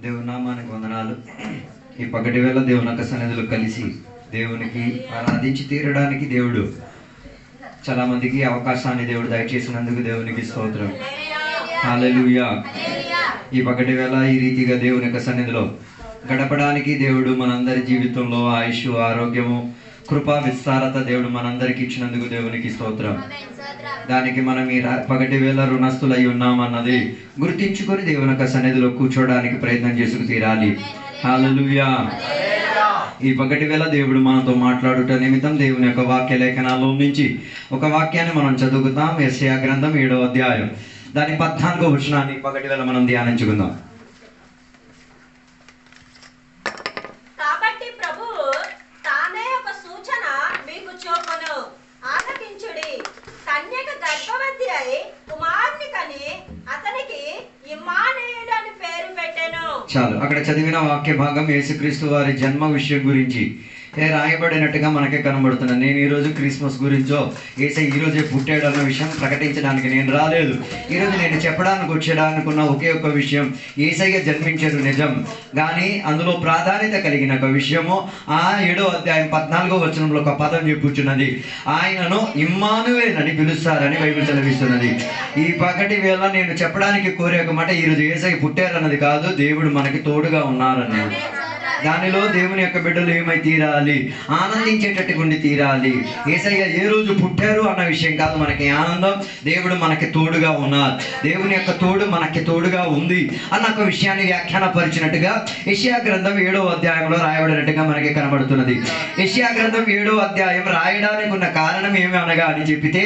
దేవుని నామానికి వందనాలు. ఈ పగటి వేళ దేవుని యొక్క సన్నిధిలో కలిసి దేవునికి ఆరాధించి తీరడానికి దేవుడు చాలా మందికి అవకాశాన్ని దేవుడు దయచేసినందుకు దేవునికి స్తోత్రం. హల్లెలూయా. ఈ పగటి వేళ ఈ రీతిగా దేవుని యొక్క సన్నిధిలో గడపడానికి దేవుడు మనందరి జీవితంలో ఆయుష్, ఆరోగ్యము, కృపా, విస్తారత దేవుడు మనందరికి ఇచ్చినందుకు దేవునికి స్తోత్రం. దానికి మనం ఈ పగటి వేళ రుణస్తులై ఉన్నామన్నది గుర్తించుకొని దేవుని యొక్క సన్నిధిలో కూర్చోడానికి ప్రయత్నం చేసుకు తీరాలి. హల్లెలూయా. ఈ పగటి వేళ దేవుడు మనతో మాట్లాడుట నిమిత్తం దేవుని యొక్క వాక్య లేఖనాల్లో నుంచి ఒక వాక్యాన్ని మనం చదువుకుందాం. యెషయా గ్రంథం 7వ అధ్యాయం దాని 14వ వచనాన్ని పగటి వేళ మనం ధ్యానించుకుందాం. కాబట్టి ప్రభువు తానే ఒక సూచన మీకు చూపును, ఆలకించుడి. కన్యక గర్భవతి అయి కుమారుని కని అతనికి ఇమ్మానుయేలు అని పేరు పెట్టెను. చాలు. అక్కడ చదివిన వాక్య భాగం యేసుక్రీస్తు వారి జన్మ విషయం గురించి రాయబడినట్టుగా మనకే కనబడుతున్నాను. నేను ఈరోజు క్రిస్మస్ గురించో యేసయ్య ఈరోజే పుట్టాడు అన్న విషయం ప్రకటించడానికి నేను రాలేదు. ఈరోజు నేను చెప్పడానికి వచ్చేడానుకున్న ఒకే ఒక విషయం, యేసయ్య జన్మించారు నిజం, కానీ అందులో ప్రాధాన్యత కలిగిన ఒక విషయము ఆ 7వ అధ్యాయం 14వ వచనంలో ఒక పదం చెప్పుచున్నది. ఆయనను ఇమ్మానుయేల్ అని పిలుస్తారని బైబిల్ సెలవిస్తున్నది. ఈ పగటి వేళ నేను చెప్పడానికి కోరే ఒక మాట, ఈరోజు యేసయ్య పుట్టారన్నది కాదు, దేవుడు మనకి తోడుగా ఉన్నారని. దానిలో దేవుని యొక్క బిడ్డలు ఏమై తీరాలి, ఆనందించేటట్టుగా ఉండి తీరాలి. యేసయ్య ఏ రోజు పుట్టారు అన్న విషయం కాదు మనకి ఆనందం, దేవుడు మనకి తోడుగా ఉన్నారు, దేవుని యొక్క తోడు మనకి తోడుగా ఉంది అన్న ఒక విషయాన్ని వ్యాఖ్యానపరిచినట్టుగా యెషయా గ్రంథం 7వ అధ్యాయంలో రాయబడినట్టుగా మనకి కనబడుతున్నది. యెషయా గ్రంథం 7వ అధ్యాయం రాయడానికి ఉన్న కారణం ఏమి అనగా అని చెప్పితే,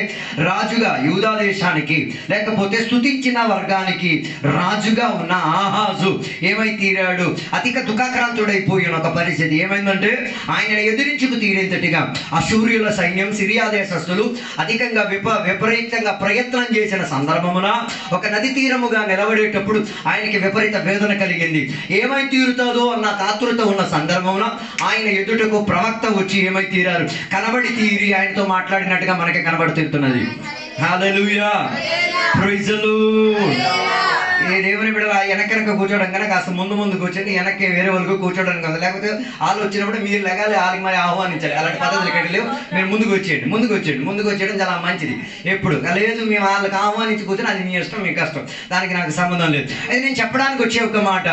రాజుగా యూదా దేశానికి లేకపోతే స్తుతించిన వర్గానికి రాజుగా ఉన్న ఆహాజు ఏమై తీరాడు, అధిక దుఃఖాక్రాంతుడై పోయిన ఒక పరిస్థితి ఏమైందంటే, ఆయన ఎదిరించుకు తీరేంతటిగా అశూర్యుల సైన్యం, సిరియా దేశస్తులు అధికంగా విపరీతంగా ప్రయత్నం చేసిన సందర్భమున ఒక నది తీరముగా నిలబడేటప్పుడు ఆయనకి విపరీత వేదన కలిగింది. ఏమై తీరుతుందో అన్న ఆతృత ఉన్న సందర్భమున ఆయన ఎదుటకు ప్రవక్త వచ్చి ఏమై తీరారు, కనబడి తీరి ఆయనతో మాట్లాడినట్టుగా మనకి కనబడుతున్నది. హల్లెలూయా. Praise the Lord. ఏ దేవుని బిడ్డలు వెనక కూర్చోవడం కన్నా కాస్త ముందు కూర్చొని వెనక్కి వేరే వాళ్ళకు కూర్చోవడం కదా, లేకపోతే వాళ్ళు వచ్చినప్పుడు మీరు లెగాలి, వాళ్ళకి మరి ఆహ్వానించాలి. అలాంటి పద్ధతులు ఎక్కడ లేవు. మీరు ముందుకు వచ్చేయడం చాలా మంచిది. ఎప్పుడు లేదు మేము వాళ్ళకి ఆహ్వానించి కూర్చొని అది మీ ఇష్టం, మీ కష్టం, దానికి నాకు సంబంధం లేదు. అది నేను చెప్పడానికి వచ్చే ఒక మాట,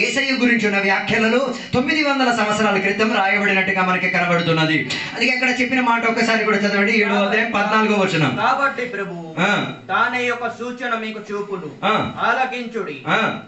యేసయ్య గురించి ఉన్న వ్యాఖ్యలలో 900 సంవత్సరాల క్రితం రాయబడినట్టుగా మనకి కనబడుతున్నది. అది అక్కడ చెప్పిన మాట ఒకసారి కూడా చదవండి. 7వ అధ్యాయం 14వ వచనం. కాబట్టి ప్రభువు తానే ఒక సూచన మీకు చూపును, ఆలకించుడి.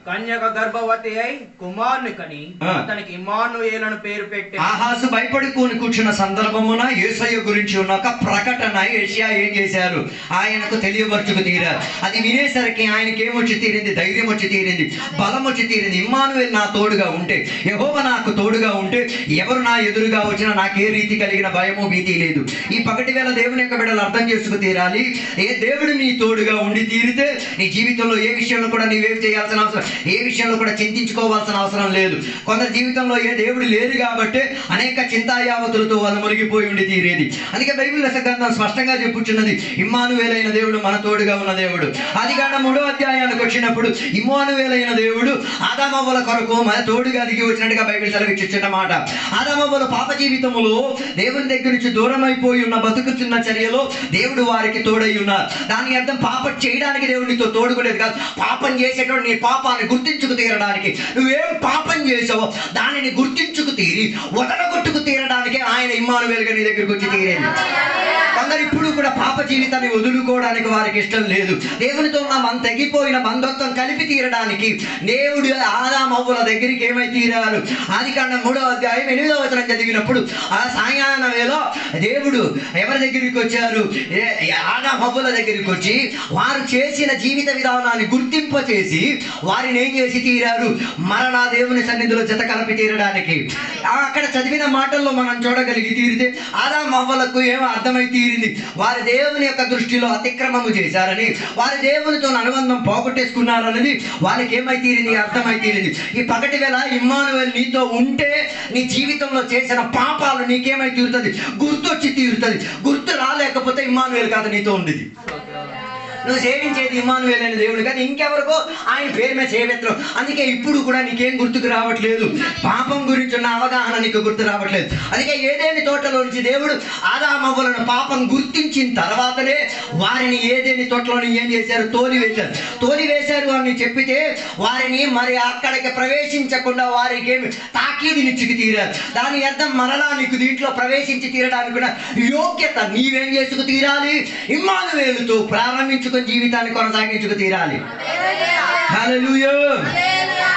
కన్యక గర్భవతి అయి కుమారుని కని అతనికి ఇమ్మానుయేలును పేరు పెట్టి. ఆహాజు భయపడి కూర్చున్న సందర్భమున యేసయ్య గురించి ఉన్న ఒక ప్రకటన యెషయా ఏం చేశారు, ఆయనకు తెలియపరచుకు తీరారు. అది వినేసరికి ఆయనకి ఏమొచ్చి తీరింది, ధైర్యం వచ్చి తీరింది, బలం వచ్చి తీరింది. ఇమ్మానుయేలు నా తోడుగా ఉంటే, యెహోవా నాకు తోడుగా ఉంటే, ఎవరు నా ఎదురుగా వచ్చినా నాకు ఏ రీతి కలిగిన భయము, భీతి లేదు. ఈ పగటి వేళ దేవుని యొక్క బిడ్డలు అర్థం చేసుకు తీరాలి. ఏ దేవుడు నీ తోడుగా ఉండి తీరితే నీ జీవితంలో ఏ విషయంలో కూడా నీవేం చేయాల్సిన అవసరం, ఏ విషయంలో కూడా చింతించుకోవాల్సిన అవసరం లేదు. కొందరు జీవితంలో ఏ దేవుడు లేరు కాబట్టి అనేక చింతాయావతులతో వాళ్ళు మునిగిపోయి ఉండి తీరేది. అందుకే బైబిల్ గ్రంథం స్పష్టంగా చెప్పుచున్నది, ఇమ్మానుయేలైన దేవుడు మన తోడుగా ఉన్న దేవుడు. ఆదికాండం 3వ అధ్యాయానికి వచ్చినప్పుడు ఇమ్మానుయేలైన దేవుడు ఆదామవ్వల కొరకు మన తోడుగా దిగి వచ్చినట్టుగా బైబిల్ సెలవిచ్చుచున్నమాట. ఆదామవ్వల పాప జీవితంలో దేవుని దగ్గర నుంచి దూరం అయిపోయి ఉన్న బతుకుతున్న చర్యలో దేవుడు వారికి తోడై ఉన్నారు. దాని అర్థం పాపం చేయడానికి దేవుడితో తోడుకునేది కాదు, పాపం చేసేటప్పుడు నీ పాపాన్ని గుర్తించుకు తీరడానికి, నువ్వేం పాపం చేసావో దానిని గుర్తించుకు తీరి వదలగొట్టుకు తీరడానికి ఆయన ఇమ్మానుయేలుగా నీ దగ్గరికి వచ్చి తీరేది. కొందరు ఇప్పుడు కూడా పాప జీవితాన్ని వదులుకోవడానికి వారికి ఇష్టం లేదు. దేవునితో ఉన్న తెగిపోయిన బంధుత్వం కలిపి తీరడానికి దేవుడు ఆదామవ్వల దగ్గరికి ఏమై తీరారు. ఆదికాండం 3వ అధ్యాయం 8వ వచనం చదివినప్పుడు ఆ సాయాన్న వేళ దేవుడు ఎవరి దగ్గరికి వచ్చారు, ఆదామవ్వల దగ్గరికి వచ్చి వారు చేసిన జీవిత విధానాన్ని గుర్తింపచేసి వారిని ఏం చేసి తీరారు, మరలా దేవుని సన్నిధిలో జత కలిపి తీరడానికి. అక్కడ చదివిన మాటల్లో మనం చూడగలిగి తీరితే ఆదామవ్వలకు ఏమో అర్థమై తీరింది, వారి దేవుని యొక్క దృష్టిలో అతిక్రమము చేశారని, వారి దేవునితో అనుబంధం పోగొట్టేసుకున్నారనేది వారికి ఏమై తీరింది, అర్థమై తీరింది. ఈ పగటి వేళ ఇమ్మానుయేలు నీతో ఉంటే నీ జీవితంలో చేసిన పాపాలు నీకేమై తీరుతుంది, గుర్తొచ్చి తీరుతుంది. గుర్తు రాలేకపోతే ఇమ్మానుయేలు కాదు నీతో ఉండేది. నువ్వు సేవించేది ఇమ్మానుయేలు అనే దేవుడు కానీ ఇంకెవరికో ఆయన పేరు మీద సేవిత్రం. అందుకే ఇప్పుడు కూడా నీకేం గుర్తుకు రావట్లేదు, పాపం గురించి ఉన్న అవగాహన నీకు గుర్తు రావట్లేదు. అందుకే ఏదేని తోటలో నుంచి దేవుడు ఆదామవ్వలను పాపం గుర్తించిన తర్వాతనే వారిని ఏదేని తోటలోని ఏం చేశారు, తోలివేశారు అని చెప్పితే వారిని మరి అక్కడికి ప్రవేశించకుండా వారికి ఏమి తాకీదునిచ్చుకు తీరారు. దాని అర్థం మరలా నీకు దీంట్లో ప్రవేశించి తీరడానికి కూడా యోగ్యత నీవేం చేసుకు తీరాలి, ఇమ్మానుయేలుతో ప్రారంభించుకొని జీవితాన్ని కొనసాగించుకు తీరాలి. హల్లెలూయా.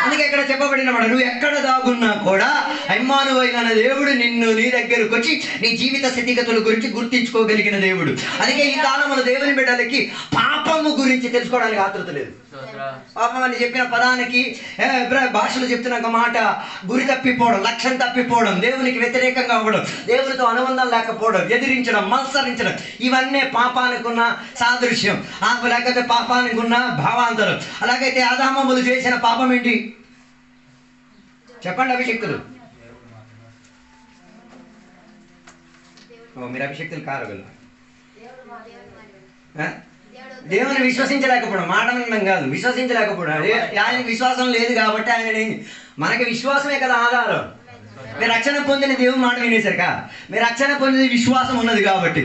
అందుకే ఇక్కడ చెప్పబడిన మాట, నువ్వు ఎక్కడ దాగున్నా కూడా ఇమ్మానుయేలు అనే దేవుడు నిన్ను నీ దగ్గరకు వచ్చి నీ జీవిత స్థితిగతుల గురించి గుర్తించుకోగలిగిన దేవుడు. అందుకే ఈ కాలంలో దేవుని బిడ్డలకి పాపము గురించి తెలుసుకోవడానికి ఆతృత లేదు. పాపం అని చెప్పిన పదానికి భాషలో చెప్తున్న ఒక మాట, గురి తప్పిపోవడం, లక్ష్యం తప్పిపోవడం, దేవునికి వ్యతిరేకంగా అవ్వడం, దేవునితో అనుబంధం లేకపోవడం, ఎదిరించడం, మత్సరించడం, ఇవన్నీ పాపానికి ఉన్న సాదృశ్యం, లేకపోతే పాపానికి ఉన్న భావాంతరం. అలాగైతే ఆదామవ్వలు చేసిన పాపం ఏంటి చెప్పండి అభిషక్తులు? మీరు అభిషక్తులు కారగలరు. దేవుని విశ్వసించలేకపోవడం, మాట వినడం కాదు, విశ్వసించలేకపోవడం. ఆయనకి విశ్వాసం లేదు కాబట్టి ఆయన, మనకి విశ్వాసమే కదా ఆధారం. మీరు రక్షణ పొందిన దేవుని మాట వినేసరిక మీరు రక్షణ పొందిన విశ్వాసం ఉన్నది కాబట్టి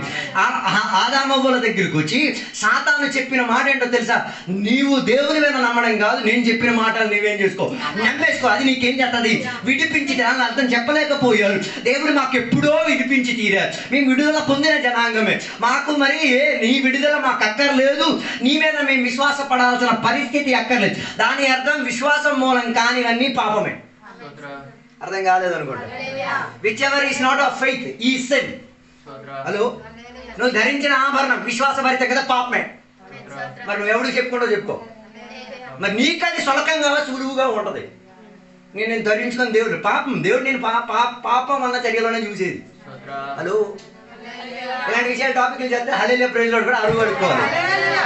ఆదామవ్వల దగ్గరికి వచ్చి సాతాను చెప్పిన మాట ఏంటో తెలుసా, నీవు దేవుని మీద నమ్మడం కాదు, నేను చెప్పిన మాటలు నీవేం చేసుకో, నమ్మేసుకో, అది నీకేం చేస్తుంది, విడిపించి అని అర్థం చెప్పలేకపోయారు. దేవుడు మాకు ఎప్పుడో విడిపించి తీరారు, మేము విడుదల పొందిన జనాంగమే, మాకు మరి నీ విడుదల మాకు అక్కర్లేదు, నీ మీద మేము విశ్వాసపడాల్సిన పరిస్థితి అక్కర్లేదు. దాని అర్థం విశ్వాసం మూలం కానివన్నీ పాపమే. అర్థం కాలేదు అనుకోండి. Which ever is not of faith ఈ సిన్. హలో, నువ్వు ధరించిన ఆభరణం విశ్వాసభరిత కదా, పాపమే. మరి నువ్వు ఎవడు చెప్పుకుంటో చెప్పుకో, మరి నీకది సులకంగా సులువుగా ఉంటది. నేను ధరించుకుని దేవుడు పాపం, దేవుడు నేను పాపం అన్న చర్యలోనే చూసేది. హలో, ఇలాంటి విషయాలు టాపిక్లు చేస్తే హల్లెలూయా ప్రైజ్ లార్డ్ కూడా అరువు అడుక్కోవాలి.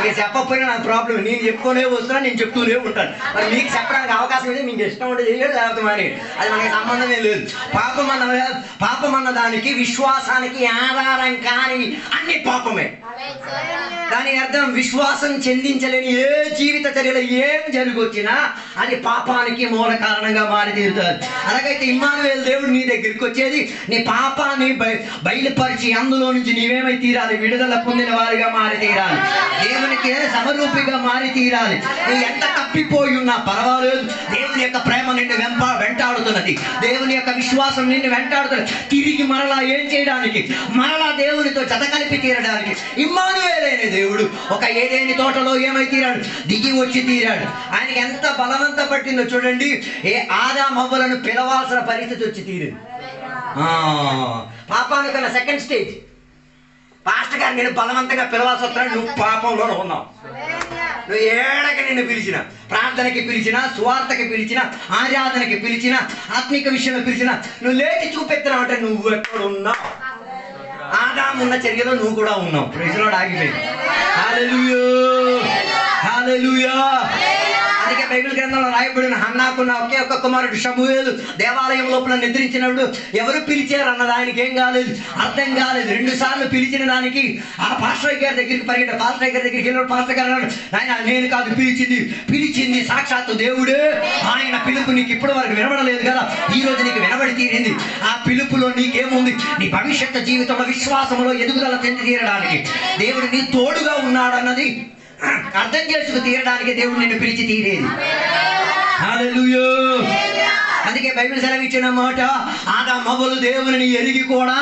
మీరు చెప్పకపోయినా నాకు ప్రాబ్లం, నేను చెప్పుకునే వస్తున్నా, నేను చెప్తూనే ఉంటాను. మరి మీకు చెప్పడానికి అవకాశం అయితే మీకు ఇష్టం ఉంటే చేయాలి, లేకపోతే మరి అది మనకి సంబంధమే లేదు. పాపం అన్న దానికి విశ్వాసానికి ఆధారం కానివి అన్ని పాపమే. దాని అర్థం విశ్వాసం చెందించలేని ఏ జీవిత చర్యలో ఏం జరిగొచ్చినా అది పాపానికి మూల కారణంగా మారి తీరుతారు. అలాగైతే ఇమ్మానుయేలు దేవుడు నీ దగ్గరికి వచ్చేది నీ పాపాన్ని బయలుపరిచి అందులో నుంచి నీవేమై తీరాలి, విడుదల పొందిన వారిగా మారి తీరాలి, దేవునికి సమరూపిగా మారి తీరాలి. నువ్వు ఎంత తప్పిపోయి ఉన్నా పర్వాలేదు, దేవుని యొక్క ప్రేమ నిన్ను వెంటాడుతున్నది, దేవుని యొక్క విశ్వాసం నిన్ను వెంటాడుతున్నది. తిరిగి మరలా ఏం చేయడానికి, మరలా దేవునితో జత కలిపి తీరడానికి ఇమ్మానుయేలు అనే దేవుడు ఒక ఏదేని తోటలో ఏమై తీరాడు, దిగి వచ్చి తీరాడు. ఆయనకి ఎంత బలవంత పట్టిందో చూడండి. ఆదామవ్వలను పిలవాల్సిన పరిస్థితి వచ్చి తీరింది. పాపానికన్నా సెకండ్ స్టేజ్. పాస్టర్ గారు నేను బలవంతంగా పిలవాల్సి వస్తున్నాను, నువ్వు పాపంలో ఉన్నావు. నువ్వు ఏడకి నిన్ను పిలిచిన, ప్రార్థనకి పిలిచిన, సువార్తకి పిలిచిన, ఆరాధనకి పిలిచిన, ఆత్మిక విషయంలో పిలిచిన, నువ్వు లేచి చూపెత్తున్నావు అంటే నువ్వు ఎక్కడ ఉన్నావు. ఆదాము ఉన్న చర్యలో నువ్వు కూడా ఉన్నావు. ప్రైజ్ లార్డ్ ఆగిపోయింది. హల్లెలూయా, హల్లెలూయా. అందుకే బైబిల్ గ్రంథంలో రాయబడిన హన్నాకున్న ఒకే ఒక్క కుమారుడు సమూయేలు దేవాలయం లోపల నిద్రించినప్పుడు ఎవరు పిలిచారు అన్నది ఆయనకి ఏం కాలేదు, అర్థం కాలేదు. 2 సార్లు పిలిచిన దానికి ఆ పాస్టర్ గారి దగ్గరికి పరిగెట్ట, పాస్టర్ గారి దగ్గరికి వెళ్ళిన పాస్టర్ గారు అన్నాడు, ఆయన నేను కాదు పిలిచింది సాక్షాత్తు దేవుడే. ఆయన పిలుపు నీకు ఇప్పటి వరకు వినబడలేదు కదా, ఈ రోజు నీకు వినబడి తీరింది. ఆ పిలుపులో నీకేముంది, నీ భవిష్యత్తు జీవితంలో విశ్వాసంలో ఎదుగుదల చెంది తీరడానికి దేవుడు నీ తోడుగా ఉన్నాడన్నది అర్థం చేసుకు తీరడానికి దేవుడు నిన్ను పిలిచి తీరేది. హల్లెలూయా. అందుకే బైబిల్ సెలవిచ్చిన మాట, ఆదామవ్వలు దేవుని ఎరిగి కూడా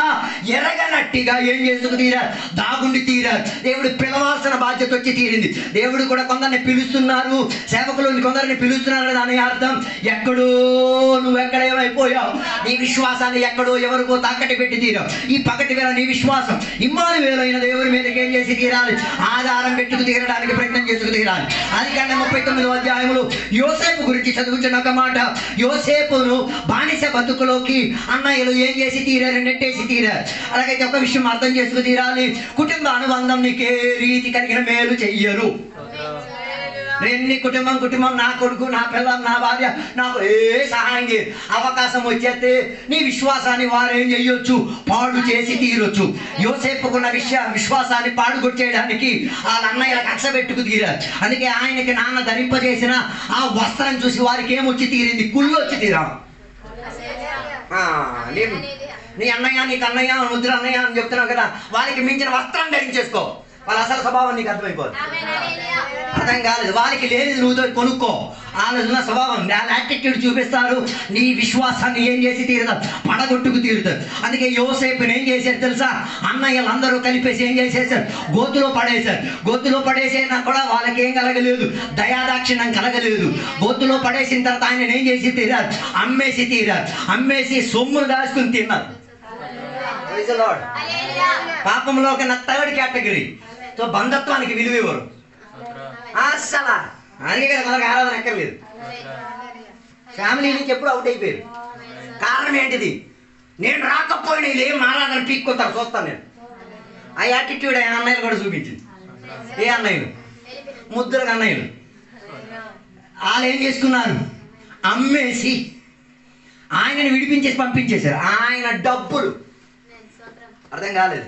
ఎరగనట్టిగా ఏం చేసుకు తీరారు, దాగుండి తీరారు. దేవుడు పిలవాల్సిన బాధ్యత వచ్చి తీరింది. దేవుడు కూడా కొందరిని పిలుస్తున్నారు, సేవకులు కొందరిని పిలుస్తున్నారు. దాని అర్థం ఎక్కడో నువ్వు ఎక్కడేమైపోయావు, నీ విశ్వాసాన్ని ఎక్కడో ఎవరికో తాకట్టు పెట్టి తీరావు. ఈ పగటి వేళ నీ విశ్వాసం ఇమ్మానుయేలు అయిన దేవుని మీదకి ఏం చేసి తీరాలి, ఆధారం పెట్టుకు తీరడానికి ప్రయత్నం చేసుకు తీరాలి. అందుకని 39వ అధ్యాయంలో యోసేపు గురించి చదువుతున్న ఒక మాట, యోసేపును బానిస బతుకులోకి అన్నయ్యలు ఏం చేసి తీరారు, నెట్టేసి తీరారు. అలాగైతే ఒక విషయం అర్థం చేసుకు తీరాలి, కుటుంబ అనుబంధం నీకే రీతి కలిగిన మేలు చెయ్యరు. నీ కుటుంబం, నా కొడుకు, నా పిల్లం, నా భార్య నాకు ఏ సహాయం చేయదు. అవకాశం వచ్చేస్తే నీ విశ్వాసాన్ని వారు ఏం చేయొచ్చు, పాడు చేసి తీరొచ్చు. యోసేపుకున్న విశ్వాసాన్ని పాడుగొట్టేయడానికి వాళ్ళ అన్నయ్యల కక్ష పెట్టుకు తీరారు. అందుకే ఆయనకి నాన్న ధరింపజేసిన ఆ వస్త్రం చూసి వారికి ఏమొచ్చి తీరింది, కుళ్ళు వచ్చి తీరా. నీ అన్నయ్య, నీకు అన్నయ్య, ముద్ర అన్నయ్య అని చెప్తున్నావు కదా, వారికి మించిన వస్త్రం ధరించేసుకో. వాళ్ళ అసలు స్వభావం నీకు అర్థమైపోదు. అర్థం కాలేదు, వాళ్ళకి లేదు, నువ్వు కొనుక్కో. వాళ్ళ స్వభావం, వాళ్ళ యాటిట్యూడ్ చూపిస్తారు. నీ విశ్వాసాన్ని ఏం చేసి తీరుతారు, పడగొట్టుకు తీరుతారు. అందుకే యోసేపుని ఏం చేశారు తెలుసా, అన్నయ్యలు అందరూ కలిపేసి ఏం చేసేసారు, గోతులో పడేశారు. గోతులో పడేసినా కూడా వాళ్ళకి ఏం కలగలేదు, దయాదాక్షిణ్యం కలగలేదు. గోతులో పడేసిన తర్వాత ఆయన ఏం చేసి తీరారు, అమ్మేసి తీరారు. అమ్మేసి సొమ్మును దాచుకుని తిన్నారు. పాపంలో ఒక థర్డ్ కేటగిరీ. సో బంధత్వానికి విలువ ఇవ్వరు అసలు. అందుకే కదా మనకు ఆరాధన ఎక్కర్లేదు. ఫ్యామిలీ నుంచి ఎప్పుడు అవుట్ అయిపోయారు. కారణం ఏంటిది, నేను రాకపోయినా ఇది ఏం ఆరాధన పీక్కొతారు చూస్తాను నేను. ఆ యాటిట్యూడ్ ఆ అన్నయ్యలు కూడా చూపించింది. ఏ అన్నయ్యలు, ముద్దులకు అన్నయ్యలు, వాళ్ళు ఏం చేసుకున్నారు, అమ్మేసి ఆయనని విడిపించేసి పంపించేశారు. ఆయన డబ్బులు. అర్థం కాలేదు,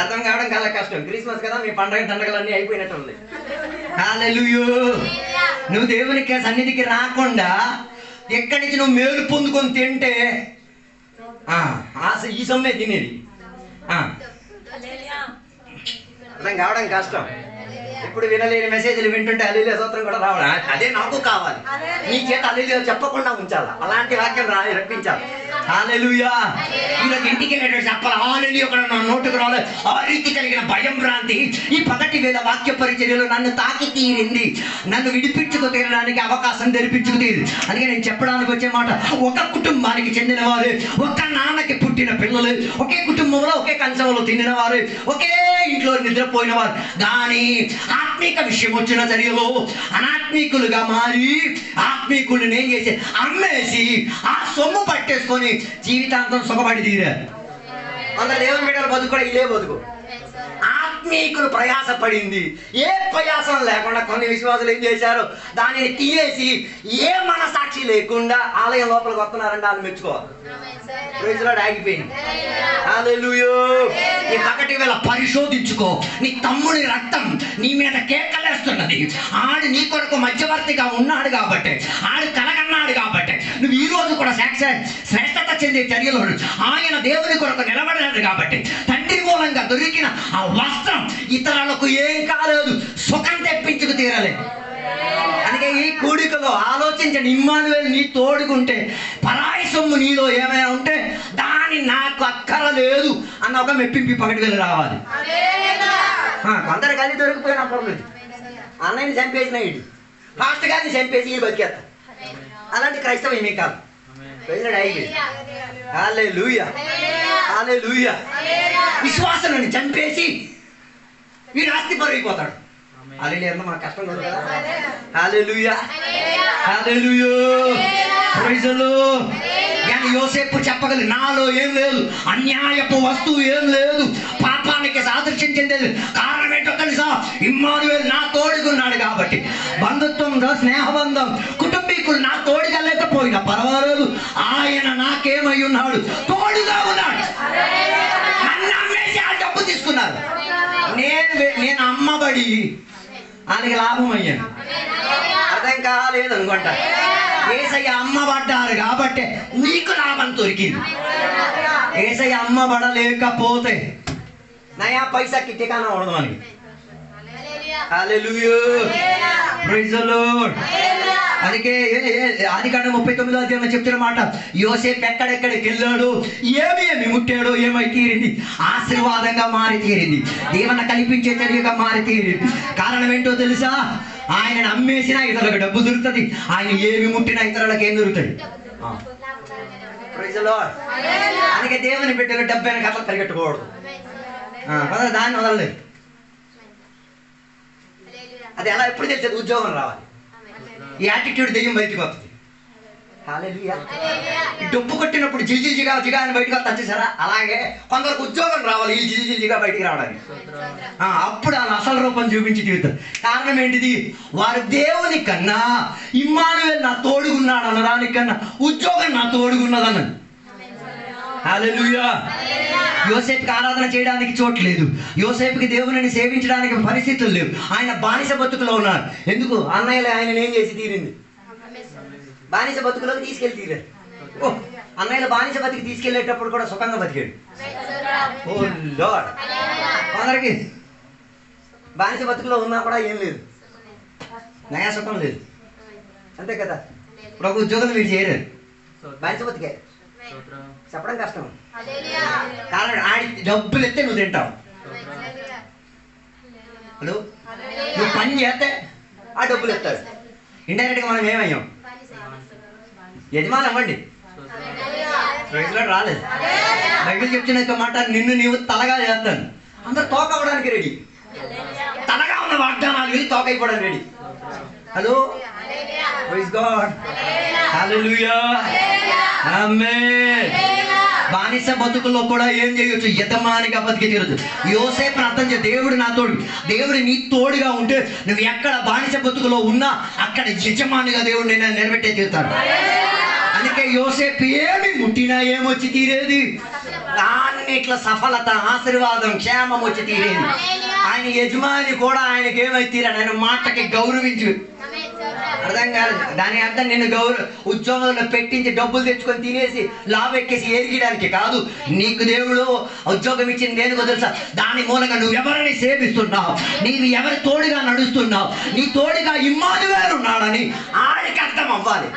అర్థం కావడం చాలా కష్టం. క్రిస్మస్ కదా, మీ పండగలన్నీ అయిపోయినట్టు ఉంది. హల్లెలూయా. నువ్వు దేవునికి సన్నిధికి రాకుండా ఎక్కడి నుంచి నువ్వు మేలు పొందుకొని తింటే ఈ సొమ్మే తినేది. అర్థం కావడం కష్టం. ఇప్పుడు వినలేని మెసేజ్లు వింటుంటే హల్లెలూయా స్తోత్రం కూడా రావాలి. అదే నాకు కావాలి. నీ చేత హల్లెలూయా చెప్పకుండా ఉంచాలా, అలాంటి వాక్యం రప్పించాలి. హల్లెలూయా. ఈరోజు ఇంటికి వెళ్ళేటప్పుడు చెప్పాలి, హల్లెలూయా కూడా నా నోటుకు రాలేదు. ఆ రీతి కలిగిన భయం భ్రాంతి ఈ 11,000 వాక్య పరిచర్యలో నన్ను తాకి తీరింది, నన్ను విడిపించుకు తీరడానికి అవకాశం తెరిపించుకు తీరింది. అందుకే నేను చెప్పడానికి వచ్చే మాట, ఒక కుటుంబానికి చెందిన వారు, ఒక నాన్నకి పుట్టిన పిల్లలు, ఒకే కుటుంబంలో ఒకే కంచంలో తినిన వారు, ఒకే ఇంట్లో నిద్రపోయిన వారు, కానీ ఆత్మీక విషయం వచ్చిన చర్యలో అనాత్మీకులుగా మారి ఆత్మీకులను ఏం చేసి అమ్మేసి ఆ సొమ్ము పట్టేసుకొని జీవితాంతం సుఖపడి తీరారు. అందరు దేవుని బిడ్డల బతుకు కూడా ఇదే బతుకు. ఆత్మీకులు ప్రయాసపడింది, ఏ ప్రయాసం లేకుండా కొన్ని విశ్వాసులు ఏం చేశారు, దానిని తీసేసి ఏ మనసాక్షి లేకుండా ఆలయం లోపలికి వస్తున్నారంటే వాళ్ళు మెచ్చుకోవాలి. ఆగిపోయింది. హల్లెలూయా. నీ పగటి వేళ పరిశోధించుకో. నీ తమ్ముడి రక్తం నీ మీద కేకలేస్తున్నది. ఆడు నీ కొరకు మధ్యవర్తిగా ఉన్నాడు కాబట్టి, ఆడు కలగన్నాడు కాబట్టి నువ్వు ఈ రోజు కూడా శ్రేష్టత చెందే చర్యలో ఆయన దేవుని కొరకు నిలబడలేదు కాబట్టి, తండ్రి మూలంగా దొరికిన ఆ వస్త్రం ఇతరులకు ఏం కాలేదు, సుఖం తెప్పించుకు తీరలేదు. అందుకే ఈ కూడికలో ఆలోచించండి, ఇమ్మానుయేలు నీ తోడుకుంటే పరాయి సొమ్ము నీలో ఏమైనా ఉంటే దాని నాకు అక్కరలేదు అన్న ఒక మెప్పింపి పగటి వెళ్ళి రావాలి. కొందరు కలిసి దొరికిపోయిన పర్లేదు, అన్నయ్యని చంపేసిన ఇటు ఫాస్ట్ గారిని చంపేసి ఈ బతికేస్తారు. అలాంటి క్రైస్తవం ఏమీ కాదు. హల్లెలూయా. హల్లెలూయా. విశ్వాసాన్ని చంపేసి వీడు ఆస్తి పరుగైపోతాడు. హల్లెలూయా. మన కష్టం కూడా కదా. Hallelujah. Hallelujah. Praise the Lord. కానీ యోసేపు చెప్పగలి, నాలో ఏం లేదు, అన్యాయపు వస్తువు ఏం లేదు, పాపానికి సాదృశ్యం చెందేది. కారణం ఏంటో తెలుసా, ఇమ్మానుయేలు నా తోడుగున్నాడు కాబట్టి. బంధుత్వం, స్నేహబంధం, కుటుంబీకులు నా తోడుగా లేకపోయినా పర్వాలేదు, ఆయన నాకేమై ఉన్నాడు, తోడుగా ఉన్నాడు. నన్ను అమ్మేసి ఆ డబ్బు తీసుకున్నారు. నేను అమ్మబడి ఆయనకి లాభం అయ్యాను. అర్థం కాలేదు అనుకుంటా. యేసయ్య అమ్మబడ్డారు కాబట్టి నీకు లాభం దొరికింది. యేసయ్య అమ్మబడలేకపోతే నయా పైసా కిట్టికానా ఉండదు మనకి. హల్లెలూయా. Praise the lord. అందుకే ఆదికాండం 39వ అధ్యాయంలో చెప్తున్న మాట, యోసేపు ఎక్కడెక్కడికి వెళ్ళాడు, ఏమి ముట్టాడో ఏమై తీరింది, ఆశీర్వాదంగా మారి తీరింది, దీవెన కల్పించే చర్యగా మారి తీరింది. కారణం ఏంటో తెలుసా, ఆయనను అమ్మేసినా ఇతరులకు డబ్బు దొరుకుతుంది, ఆయన ఏమి ముట్టినా ఇతరులకు ఏం దొరుకుతుంది. Praise the lord. అందుకే దేవుని బిడ్డలు డబ్బైన కథలు పరిగెట్టుకోకూడదు. దాన్ని వదలలేదు. అది ఎలా ఎప్పుడు తెలిసేది, ఉద్యోగం రావాలి. ఈ యాటిట్యూడ్ దెయ్యం బయటకు వస్తుంది. హల్లెలూయా. డబ్బు కొట్టినప్పుడు జిల్జిల్జిగా జిగా అని బయటకు వస్తా చూసారా, అలాగే కొందరికి ఉద్యోగం రావాలి ఈ జిల్జిల్జిగా బయటికి రావడానికి. అప్పుడు వాళ్ళ అసలు రూపం చూపించి తీరుతారు. కారణం ఏంటిది? వారు దేవుని కన్నా ఇమ్మానుయేల్ నా తోడుగున్నాడు అనడానికన్నా ఉద్యోగం నా తోడుగున్నదన్నది. హల్లెలూయా. యోసేపుకి ఆరాధన చేయడానికి చోటు లేదు, యోసేపుకి దేవుని సేవించడానికి పరిస్థితులు లేవు. ఆయన బానిస బతుకులో ఉన్నారు. ఎందుకు? అన్నయ్యలే ఆయన ఏం చేసి తీరింది, బానిస బతుకులోకి తీసుకెళ్ళి తీరారు. ఓ, అన్నయ్యలు బానిస బతికి తీసుకెళ్లేటప్పుడు కూడా సుఖంగా బతికాడు. ఓ లార్డ్. కొందరికి బానిస బతుకులో ఉన్నా కూడా ఏం లేదు, నయా సుఖం లేదు, అంతే కదా. ఇప్పుడు ఒక ఉద్యోగం మీరు చేయలేరు, బానిస బతికే చెప్పడం కష్టం. కారణం ఆడి డబ్బులు ఎత్తే నువ్వు తింటావు. హలో, నువ్వు పని చేస్తే ఆ డబ్బులు ఎత్తాడు. ఇండైరెక్ట్గా మనం ఏమయ్యాం? యజమాని అవ్వండి. ప్రైజ్లో రాలేదు. బైబిల్ చెప్తున్న మాట, నిన్ను నీవు తలగా చేస్తాను. అందరు తోక అవ్వడానికి రెడీ, తలగా ఉన్న వాగ్దానాలు వెళ్ళి తోక అయిపోవడానికి ready. Hello, praise God. Hallelujah. Amen. బానిస బతుకుల్లో కూడా ఏం చేయొచ్చు? యజమానిగా బతికి తీరచ్చు. యోసేపుని అర్థం చేయ, దేవుడు నా తోడు, దేవుడు నీ తోడుగా ఉంటే నువ్వు ఎక్కడ బానిస బతుకులో ఉన్నా అక్కడ యజమానిగా దేవుడు నేను నిలబెట్టే తీరుతాడు. అందుకే యోసేపు ఏమి ముట్టినా ఏమొచ్చి తీరేది? అన్నిట్ల సఫలత, ఆశీర్వాదం, క్షేమం వచ్చి తీరేది. ఆయన యజమాని కూడా ఆయనకి ఏమై తీరాడు? ఆయన మాటకి గౌరవించు. అర్థం కాదు. దాని అర్థం నిన్ను ఉద్యోగంలో పెట్టించి డబ్బులు తెచ్చుకొని తినేసి లాభం ఎక్కేసి ఎరిగడానికి కాదు. నీకు దేవుడు ఉద్యోగం ఇచ్చింది దేనికో తెలుసా? దాని మూలంగా నువ్వు ఎవరిని సేవిస్తున్నావు, నీవు ఎవరి తోడుగా నడుస్తున్నావు, నీ తోడుగా ఇమ్మానుయేలు ఉన్నాడని ఆయనకి అర్థం అవ్వాలి.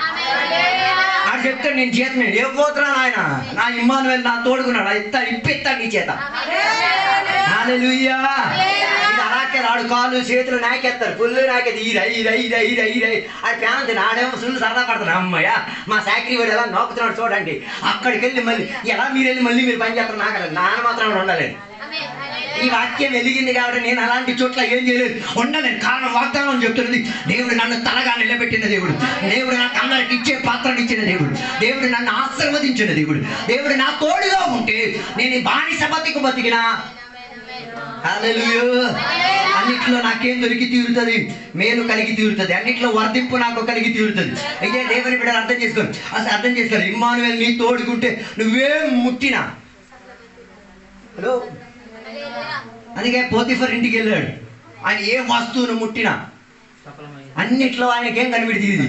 ఆడు చెప్తాడు, నేను చేత నేను ఇవ్వబోతున్నాను, ఆయన నా ఇమ్మానుయేలు నా తోడుకున్నాడు, ఇప్పిస్తాడు నీ చేత. హల్లెలూయా. అలాగే రాడు కాళ్ళు చేతులు నాకేస్తారు, పుల్లు నాకేది ఆడి ప్యాన్ తిని ఆడేమో సుళ్ళు సరదా పడతాను. అమ్మయ్య మా సాకరీ వాడు ఎలా నోకుతున్నాడు చూడండి. అక్కడికి వెళ్ళి మళ్ళీ ఎలా మీరు వెళ్ళి మళ్ళీ మీరు పని చేస్తారు, నాకు నాన్న మాత్రం ఉండలేదు. ఈ వాక్యం వెలిగింది కాబట్టి నేను అలాంటి చోట్ల ఏం చేయలేదు, ఉండలేదు. కారణం వాగ్దానం చెప్తున్నది. దేవుడు నన్ను తలగా నిలబెట్టిన దేవుడు, దేవుడు నాకు అందరికి ఇచ్చే పాత్రను ఇచ్చిన దేవుడు, దేవుడు నన్ను ఆశీర్వదించిన దేవుడు, దేవుడు నా తోడుగా ఉంటే నేను బానిస బతికినా హల్లెలూయా అన్నిట్లో నాకేం దొరికి తీరుతుంది? మేలు కలిగి తీరుతుంది. అన్నిట్లో వర్ధింపు నాకు కలిగి తీరుతుంది. అయితే దేవుని బిడ్డలు అర్థం చేసుకోరు. అసలు అర్థం చేసుకోరు. ఇమ్మానుయేలు నీ తోడుకుంటే నువ్వేం ముట్టినా. హలో, అందుకే పోతిఫర్ ఇంటికి వెళ్ళాడు. ఆయన ఏ వస్తువును ముట్టినా అన్నిట్లో ఆయనకేం కనిపెడుతుంది?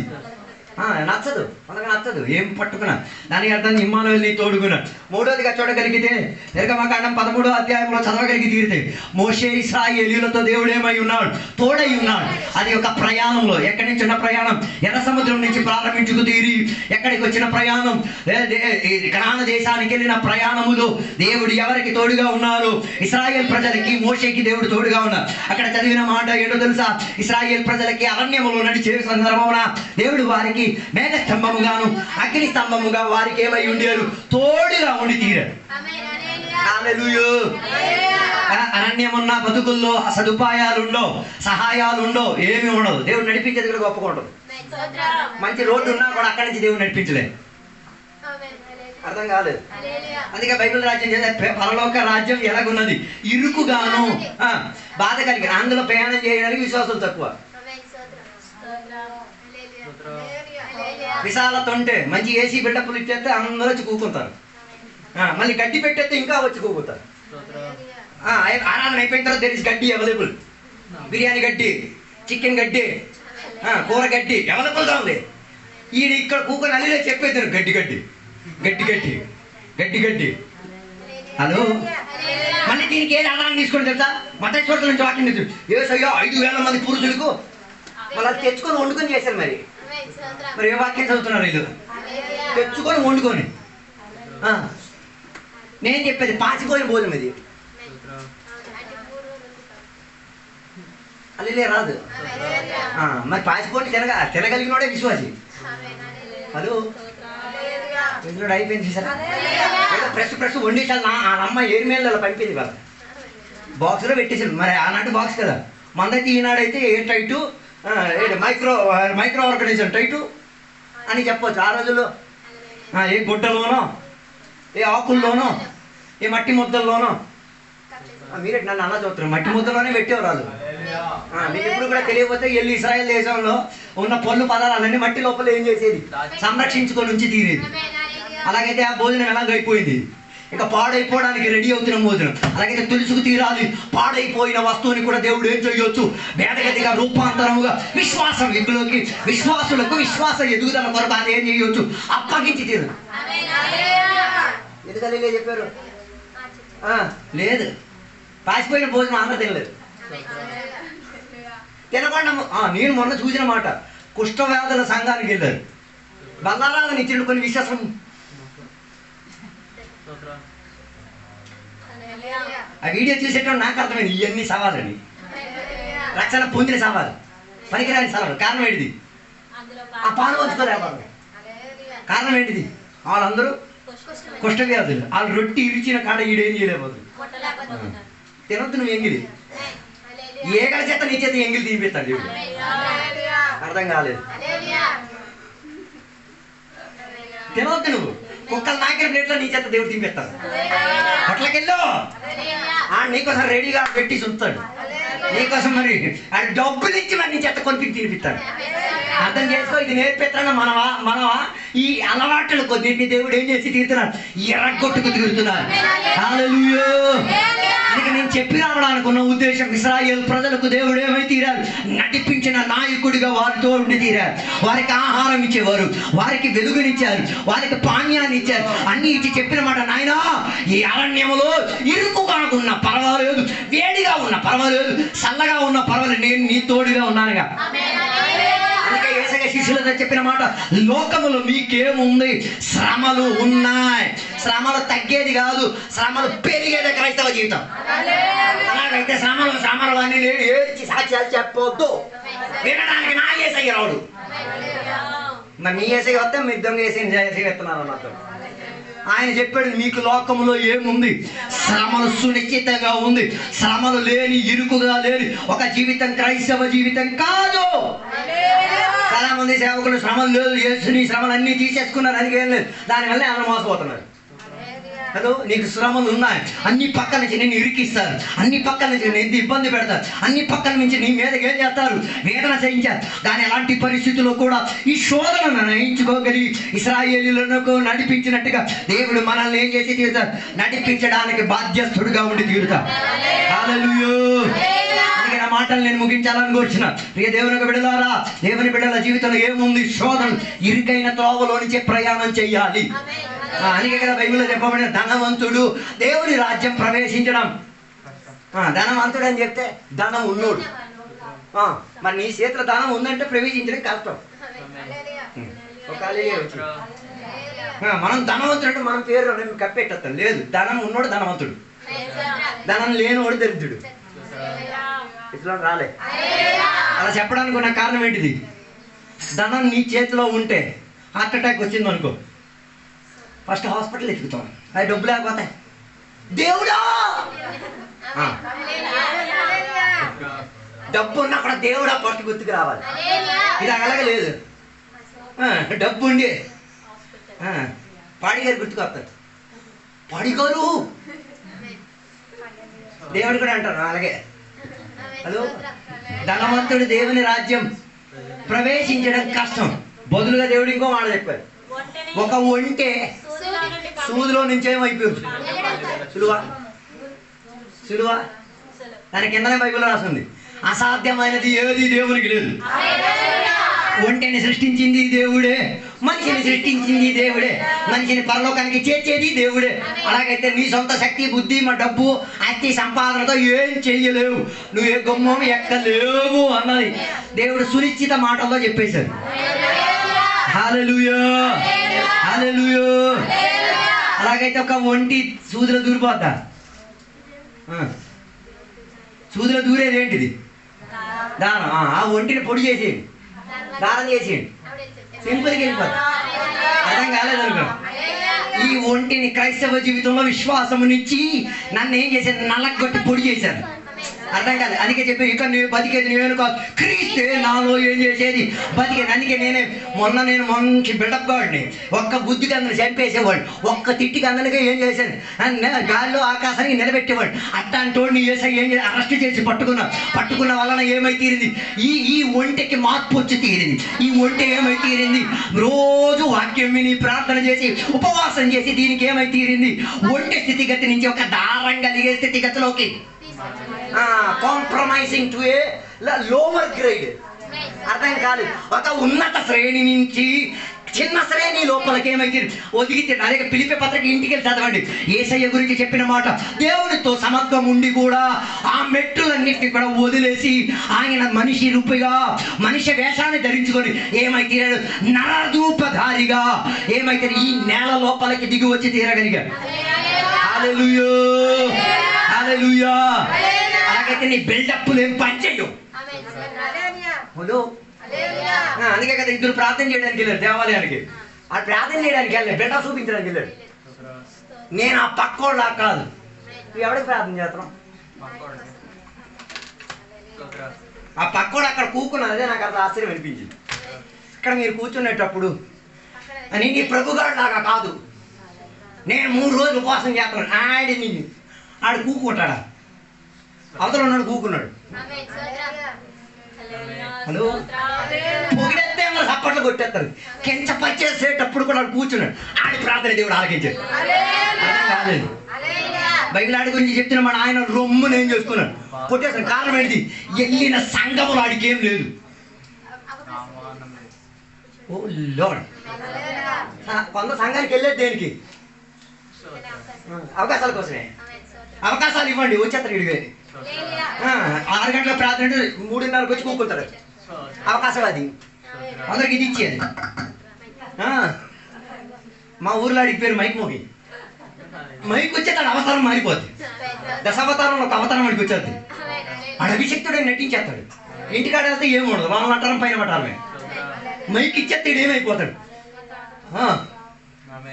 నచ్చదు, మనకు నచ్చదు. ఏం పట్టుకున్నా దానికి అర్థం ఇమ్మానుయేలు నీ తోడుకున్నాడు. మూడోదిగా చూడగలిగితే నిర్గమకాండం 13వ అధ్యాయంలో చదవగలిగి తీరితే మోషే ఇశ్రాయేలీయులతో దేవుడు ఏమై ఉన్నాడు? తోడై ఉన్నాడు. అది ఒక ప్రయాణంలో. ఎక్కడి నుంచి ఉన్న ప్రయాణం? ఎర్ర సముద్రం నుంచి ప్రారంభించుకు తీరి ఎక్కడికి వచ్చిన ప్రయాణం? కనాను దేశానికి వెళ్ళిన ప్రయాణములో దేవుడు ఎవరికి తోడుగా ఉన్నారు? ఇశ్రాయేల్ ప్రజలకి మోషేకి దేవుడు తోడుగా ఉన్నారు. అక్కడ చదివిన మాట ఏంటో తెలుసా? ఇశ్రాయేల్ ప్రజలకి అరణ్యములో నడిచే సందర్భమున దేవుడు వారికి మేఘ స్తంభముగాను అగ్ని స్తంభముగా వారికి ఏమై ఉండారు? తోడుగా ఉండి తీరారు. హల్లెలూయా. అరణ్యమున్న బతుకుల్లో సదుపాయాలుండో, సహాయాలుండో, ఏమి ఉండదు. దేవుడు నడిపించేది కూడా గొప్పగా ఉండదు. మంచి రోడ్డు ఉన్నా కూడా అక్కడి నుంచి దేవుడు నడిపించలేదు. అర్థం కాలేదు. అందుకే బైబిల్ రాజ్యం చేసే పరలోక రాజ్యం ఎలాగున్నది? ఇరుకుగాను బాధ కలిగిన, అందులో ప్రయాణం చేయడానికి విశ్వాసం తక్కువ. విశాలత ఉంటే మంచి ఏసీ బిల్డప్లు ఇచ్చేస్తే అందరూ వచ్చి కూకుంటారు. మళ్ళీ గడ్డి పెట్టేస్తే ఇంకా వచ్చి కూకుంటారు. ఆరాధన అయిపోయిన తర్వాత తెలిసి గడ్డి అవైలబుల్, బిర్యానీ గడ్డి, చికెన్ గడ్డి, కూర గడ్డి అవైలబుల్గా ఉంది. ఈయన ఇక్కడ కూకొని అల్లిలే చెప్పేదారు గడ్డి గడ్డి గడ్డి గడ్డి గడ్డి గడ్డి. హలో, మళ్ళీ దీనికి ఏది ఆధారం తీసుకొని తెలుసా? మతేశ్వరుల నుంచి వాక్యం తెలుసు. యేసయ్య 5,000 మంది పురుషులకు మళ్ళీ తెచ్చుకొని వండుకొని చేశారు. మరి ఏ వాక్యం చదువుతున్నారు వీళ్ళు? తెచ్చుకొని వండుకొని. నేను చెప్పేది పాచిపోయిన భోజనం ఇది. అల్లే రాదు. మరి పాచిపోయి తినగలిగినోడే విశ్వాసి. హలో, అయిపోయింది సార్. ఏదో ఫ్రెష్ వండేసారు. ఆ అమ్మ ఏరిమేళ్ళలో పంపింది కదా, బాక్స్లో పెట్టేసాడు. మరి ఆనాటి బాక్స్ కదా, మందైతే ఈనాడైతే ఏ టైటు మైక్రో ఆర్గనైజేషన్ టైటు అని చెప్పవచ్చు ఆ రోజుల్లో. ఏ గుడ్డలోనో, ఏ ఆకుల్లోనో, ఏ మట్టి ముద్దల్లోనో. మీరే నన్ను అన్న చూస్తారు, మట్టి ముద్దలోనే పెట్టేవారు వాళ్ళు. మీకు ఇప్పుడు కూడా తెలియకపోతే వెళ్ళి ఇస్రాయేల్ దేశంలో ఉన్న పళ్ళు పదార్థాలన్నీ మట్టి లోపల ఏం చేసేది, సంరక్షించుకొని ఉంచి తీరేది. అలాగైతే ఆ భోజనం ఎలాగైపోయింది, ఇంకా పాడైపోవడానికి రెడీ అవుతున్న భోజనం. అలాగైతే తులుసుకు తీరాలి పాడైపోయిన వస్తువుని కూడా దేవుడు ఏం చేయొచ్చు, వేదగతిగా రూపాంతరముగా విశ్వాసం ఇందులోకి విశ్వాసులకు విశ్వాస ఎదుగుదల కొరకు అది ఏం చేయొచ్చు, అప్పగించి తీరు. ఎందుకని చెప్పారు? లేదు, పాసిపోయిన భోజనం అందరూ తినలేదు. తినకుండా నేను మొన్న చూసిన మాట, కుష్ఠవ్యాధుల సంఘానికి వెళ్ళారు, బల్లారాధన ఇచ్చిండు. కొన్ని విశ్వాసం ఆ వీడియో చూసేటప్పుడు నాకు అర్థమైంది ఇవన్నీ సవాలని, రక్షణ పొందిన సవాలు, పనికిరాని సవాలు. కారణం ఏంటిది? ఆ పాలు వచ్చుకోలేకపోతే కారణం ఏంటిది? వాళ్ళందరూ కుష్ఠవ్యాధులు. వాళ్ళు రొట్టి ఇరిచిన కాడ ఈడేం చేయలేకపోతుంది. తినొద్దు నువ్వు ఎంగిలి, ఏగల చేత నీ చేత ఎంగిలి తీపిస్తాడు దేవుడు. అర్థం కాలేదు. తినవద్దు నువ్వు, కుక్కలు నాకిన ప్లేట్లో నీ చేత దేవుడు తినిపిస్తాడు. అట్లకెళ్ళు నీకోసం రెడీగా పెట్టి ఉంచుతాడు, నీకోసం మరి డబ్బులు ఇచ్చి మరి నీ చేత కొనిపించి తినిపిస్తాడు. అర్థం చేసుకో, ఇది నేర్పిస్తాను. మనవా ఈ అలవాట్లు కొద్దింటి దేవుడు ఏం చేసి తీరుతున్నాడు, ఎర్రగొట్టుకు తిరుగుతున్నాడు. హల్లెలూయా. అందుకే నేను చెప్పి రావడానికి ఉన్న ఉద్దేశం, ఇశ్రాయేలు ప్రజలకు దేవుడు ఏమై తీరారు, నడిపించిన నాయకుడిగా వారితో ఉండి తీరారు. వారికి ఆహారం ఇచ్చేవారు, వారికి వెలుగునిచ్చారు, వారికి పానీయాన్ని ఇచ్చారు, అన్ని ఇచ్చి చెప్పిన మాట, నాయనా ఈ అరణ్యములో ఇరుకుగా ఉన్న పర్వాలేదు, వేడిగా ఉన్న పర్వాలేదు, చల్లగా ఉన్న పర్వాలేదు, నేను నీ తోడుగా ఉన్నానుగా. అందుకే యేసయ్య శిష్యులతో చెప్పిన మాట, లోకములో మీకేముంది, శ్రమలు ఉన్నాయి. శ్రమలు తగ్గేది కాదు, శ్రమలు పెరిగేదే క్రైస్తవ జీవితం. అలాగైతే శ్రమలు అని నేను ఏడ్చి సాక్ష్యాలు చెప్పొద్దు. వినడానికి నా యేసయ్య రాడు. మరి మీ యేసయ్య వస్తే మీరు దొంగ యేసయ్య ఎత్తున్నారు అన్నట్టు. ఆయన చెప్పాడు, మీకు లోకములో ఏముంది, శ్రమలు సునిశ్చితంగా ఉంది. శ్రమలు లేని, ఇరుకుగా లేని ఒక జీవితం క్రైస్తవ జీవితం కాదు. చాలా మంది సేవకులు శ్రమలు లేదు, యేసుని శ్రమలు అన్నీ తీసేసుకున్నారు, అందుకే ఏం లేదు, దానివల్ల ఎవరు మోసపోతున్నారు. హలో, నీకు శ్రమలు ఉన్నాయి, అన్ని పక్కల నుంచి నేను ఇరికిస్తారు, అన్ని పక్కల నుంచి నేను ఇబ్బంది పెడతారు, అన్ని పక్కల నుంచి నీ మీదకి ఏం చేస్తారు, వేదన చేయించారు. కానీ అలాంటి పరిస్థితుల్లో కూడా ఈ శోధనను నయించుకోగలిగి ఇశ్రాయేలీయులను నడిపించినట్టుగా దేవుడు మనల్ని ఏం చేసి తీరుతారు, నడిపించడానికి బాధ్యస్థుడుగా ఉండి తీరుతారు. హల్లెలూయా. అందుకే నా మాటలు నేను ముగించాలని కోరుచున్నా. ప్రియ దేవునికి బిడ్డలారా, దేవుని బిడ్డల జీవితంలో ఏముంది, శోధన, ఇరుకైన త్రోవలో నుంచే ప్రయాణం చెయ్యాలి. అందుకే కదా బైబిల్లో చెప్పబడిన ధనవంతుడు దేవుని రాజ్యం ప్రవేశించడం. ధనవంతుడు అని చెప్తే ధనం ఉన్నోడు. మరి నీ చేతిలో ధనం ఉందంటే ప్రవేశించడం కష్టం. మనం ధనవంతుడు అంటే మనం పేరు కప్పెట్టేస్తాం. లేదు, ధనం ఉన్నోడు ధనవంతుడు, ధనం లేనివాడు దరిద్రుడు. ఇట్లా రాలే. అలా చెప్పడానికి ఉన్న కారణం ఏంటిది, ధనం నీ చేతిలో ఉంటే హార్ట్ అటాక్ వచ్చింది అనుకో, ఫస్ట్ హాస్పిటల్ ఎత్తుకుతాం. అది డబ్బు లేకపోతే దేవుడా, డబ్బు ఉన్నా కూడా దేవుడా ఫస్ట్ గుర్తుకు రావాలి. ఇది అలాగే లేదు, డబ్బు ఉండి పాడిగారు గుర్తుకొస్తారు. పాడిగారు దేవుడు కూడా అంటారు అలాగే. హలో, ధనవంతుడు దేవుని రాజ్యం ప్రవేశించడం కష్టం. బదులుగా దేవుడు ఇంకో మాట చెప్పారు, ఒక ఒంటె సూదిలో నుంచి ఏమైపోయింది, సులువా దాని కిందనే బైబిల్లో రాస్తుంది, అసాధ్యమైనది ఏది దేవునికి లేదు. ఒంటెని సృష్టించింది దేవుడే, మనిషిని సృష్టించింది దేవుడే, మనిషిని పరలోకానికి చేర్చేది దేవుడే. అలాగైతే నీ సొంత శక్తి, బుద్ధి, మా డబ్బు, ఆస్తి, సంపాదనతో ఏం చెయ్యలేవు, నువ్వు ఏ గుమ్మం ఎక్కలేవు అన్నది దేవుడు సునిశ్చిత మాటల్లో చెప్పేశాడు. హల్లెలూయా, హల్లెలూయా. అలాగైతే ఒక ఒంటి సూదిలో దూరిపోద్దా? సూదిలో దూరేది ఏంటిది, దానం. ఆ ఒంటిని పొడి చేసేయండి, దానం చేసేయండి, సింపుల్గా వెళ్ళిపోద్ది. అర్థం కాలేదు అనుకో. ఈ ఒంటిని క్రైస్తవ జీవితంలో విశ్వాసమునిచ్చి నన్ను ఏం చేశారు, నల్లగొట్టి పొడి చేశారు. అర్థం కాదు. అందుకే చెప్పి ఇక నేను బతికేది నేను కాదు, క్రీస్తే నాలో ఏం చేసేది బతికేది. అందుకే నేను మంచి బిల్డప్ గాడిని, ఒక్క బుద్ధికి అందరిని చంపేసేవాడు, ఒక్క తిట్టికి అందరికీ ఏం చేశాను, గాల్లో ఆకాశానికి నిలబెట్టేవాడు. అట్లాంటి వాడిని ఏం అరెస్ట్ చేసి పట్టుకున్న వలన ఏమై తీరింది, ఈ ఒంటెకి మార్పు వచ్చి తీరింది. ఈ ఒంటె ఏమై తీరింది, రోజు వాక్యం విని ప్రార్థన చేసి ఉపవాసం చేసి దీనికి ఏమై తీరింది, ఒంటె స్థితిగతి నుంచి ఒక దారం కలిగే స్థితిగతిలోకి, compromising to a lower grade. అర్థం కాదు, ఒక ఉన్నత శ్రేణి నుంచి చిన్న శ్రేణి లోపలికి ఏమైతే ఒదిగితే. అదే ఫిలిప్పీ పత్రిక ఇంటికి వెళ్ళి చదవండి. యేసయ్య గురించి చెప్పిన మాట, దేవునితో సమత్వం ఉండి కూడా ఆ మెట్టులన్నింటినీ కూడా వదిలేసి ఆయన మనిషి రూపిగా మనిషి వేషాన్ని ధరించుకొని ఏమైతే నరరూపధారిగా ఏమైతే ఈ నేల లోపలికి దిగి వచ్చి తీరగలిగాడు. హల్లెలూయా, హల్లెలూయా. అలాగైతే నీ బిల్డప్లు ఏం పనిచేయవు. హలో, అందుకే కదా ఇద్దరు ప్రార్థన చేయడానికి వెళ్ళారు దేవాలయానికి. ఆ ప్రార్థన చేయడానికి వెళ్ళాడు, బిడ్డ చూపించడానికి వెళ్ళాడు. నేను ఆ పక్కోళ్ళ కాదు. ఎవరికి ప్రార్థన చేస్తున్నాం? ఆ పక్కోడు అక్కడ కూకున్నది, అదే నాకు అంత ఆశ్చర్యం అనిపించింది. ఇక్కడ మీరు కూర్చునేటప్పుడు అని నీ ప్రభుగాడు లాగా కాదు, నేను 3 రోజులు ఉపవాసం చేస్తున్నాను. ఆడు కూకుంటాడా? అవతల ఉన్నాడు కూకున్నాడు. హలో, పొగిడేస్తే సప్పట్లు కొట్టేస్తారు, కించపరిచేసేటప్పుడు కూడా కూర్చున్నాడు. ఆడి ప్రార్థన దేవుడు ఆలకించాడు. కాలేదు, బైబిల్ ఆడి గురించి చెప్తున్నా. మన ఆయన రొమ్మును ఏం చేసుకున్నాడు, కొట్టేస్తాడు. కారణం ఏంటి? వెళ్ళిన సంఘములు ఆడికి ఏం లేదు. ఓ లార్డ్, కొంత సంఘానికి వెళ్ళేది దేనికి? అవకాశాల కోసమే. అవకాశాలు ఇవ్వండి, వచ్చేస్తారు ఇడిగే. 6 గంటల ప్రార్థన 3:30 వచ్చి కూకుంటారు. అవకాశం అది అందరికి ఇది ఇచ్చేది. మా ఊర్లో అడిగి పేరు మైక్ మోగి. మైక్ వచ్చే తన అవతారం మారిపోద్ది. దశావతారంలో ఒక అవతారం అడిగి వచ్చేది. ఆడ అభిషక్తుడే నటించేస్తాడు. ఇంటికాడ వెళ్తే ఏముండదు, వాళ్ళని అంటారం పైన పట్టాలమే. మైక్ ఇచ్చేస్తాడు, ఏమైపోతాడు.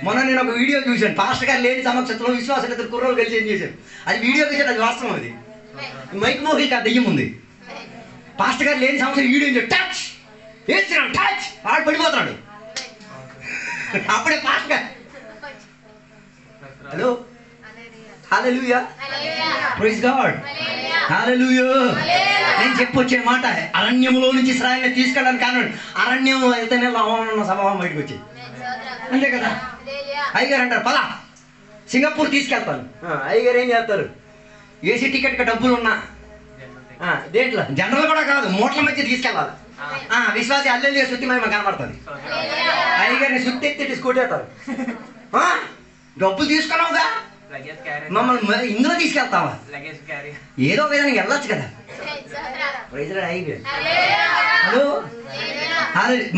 మొన్న నేను ఒక వీడియో చూశాను, పాస్టర్ గారు లేని సమక్షంలో విశ్వాసంతో కుర్రోలు కలిసి ఏం చేశారు. అది వీడియో చూసాడు, అది వాస్తవం. అది మైక్ మోగికి ఆ దెయ్యం ఉంది. పాస్టర్ గారు లేని సమస్య వీడియో టచ్ వేస్తున్నాడు, టచ్ ఆడు పడిపోతున్నాడు. అప్పుడే పాస్టర్ గారు హలో, హల్లెలూయా, ప్రైజ్ గాడ్, హల్లెలూయా. నేను చెప్పొచ్చే మాట, అరణ్యంలో నుంచి ఇశ్రాయేలుని తీసుకెళ్ళడానికి కారణం అరణ్యం వెళ్తేనే లవణ స్వభావం బయటకు వచ్చేది. అంతే కదా. అయ్యగారు అంటారు పలా సింగపూర్ తీసుకెళ్తాను. అయ్యగారు ఏం చేస్తారు, ఏసీ టికెట్కి డబ్బులు ఉన్నా దేంట్లో జనరల్ కూడా కాదు, మూట్ల మధ్య తీసుకెళ్ళాలి. విశ్వాసి అల్లెల్లి సుత్తి మేము కనబడుతుంది. అయ్యగారిని సుత్తి ఎత్తి స్కూటేస్తారు. డబ్బులు తీసుకున్నావుగా, మమ్మల్ని ఇందులో తీసుకెళ్తావా? ఏదో విధంగా వెళ్ళొచ్చు కదా. హలో,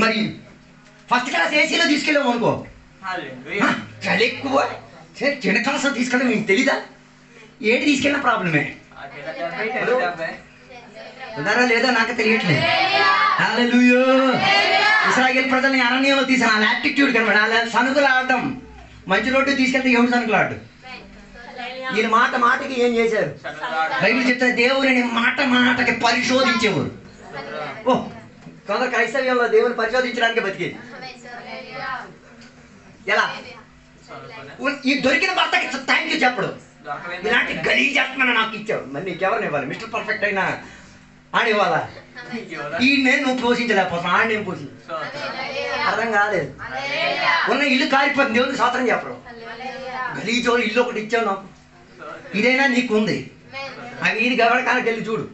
మరి ఫస్ట్ క్లాస్ ఏసీలో తీసుకెళ్ళాము అనుకో, చలి ఎక్కువ, చిన్న క్లాస్లో తీసుకెళ్ళాం, మీకు తెలీదా? ఏటి తీసుకెళ్ళిన ప్రాబ్లమే. ఉన్నారా లేదా నాకు తెలియట్లేదు. హల్లెలూయా. ఇశ్రాయేలు ప్రజల్ని అరణ్యంలో తీసిన వాళ్ళ యాటిట్యూడ్ కనబడి, వాళ్ళ సనుకులు ఆడటం. మంచి రోడ్డు తీసుకెళ్తే ఎవరు సనుకులు ఆడు? వీళ్ళు మాట మాటకి ఏం చేశారు? బైబిల్ చెప్తే దేవుని మాట మాటకి పరిశోధించేవారు. ఓ, కొందరు క్రైస్తవ్యంలో దేవుని పరిశోధించడానికి బతికేది. ఎలా? ఈ దొరికిన భర్తకి థ్యాంక్ యూ చెప్పడు. ఇలాంటి గలీజ్ చేస్తున్నా నాకు ఇచ్చావు, మరి నీకెవరిని ఇవ్వాలి? మిస్టర్ పర్ఫెక్ట్ అయినా ఆడివ్వాలా? ఈ నేను నువ్వు పోషించలేకపోతున్నా, ఆడిని ఏం పోషించు? అర్థం కాలేదు. ఉన్న ఇల్లు కాలిపోతుంది, దేవుడికి స్తోత్రం చెప్పరు. గలీజ్ వాళ్ళు ఇల్లు ఒకటి ఇచ్చావు నాకు, ఇదైనా నీకు ఉంది. అవి ఇది గవడకానికి వెళ్ళి చూడు,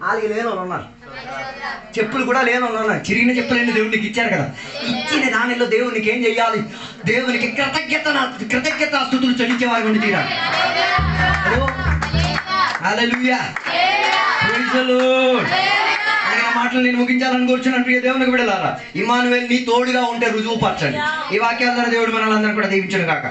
వాళ్ళకి లేని వాళ్ళు ఉన్నారు. చెప్పులు కూడా లేని వాళ్ళు ఉన్నారు. చిరిగిన చెప్పులన్నీ దేవుడికి ఇచ్చారు కదా. ఇచ్చిన దానిలో దేవునికి ఏం చెయ్యాలి? దేవునికి కృతజ్ఞత స్తుతులు చెల్లించే వారి నుండి తీరాలి. హల్లెలూయా, ప్రైజ్ ది లార్డ్. ఆ మాటలు నేను ముగించాలని కూర్చున్నాను. ప్రియ దేవునికి బిడ్డలారా, ఇమ్మానుయేల్ నీ తోడుగా ఉంటే రుజువు పరచండి. ఈ వాక్యాల ద్వారా దేవుడు మనల్ని అందరూ కూడా దీవించును గాక.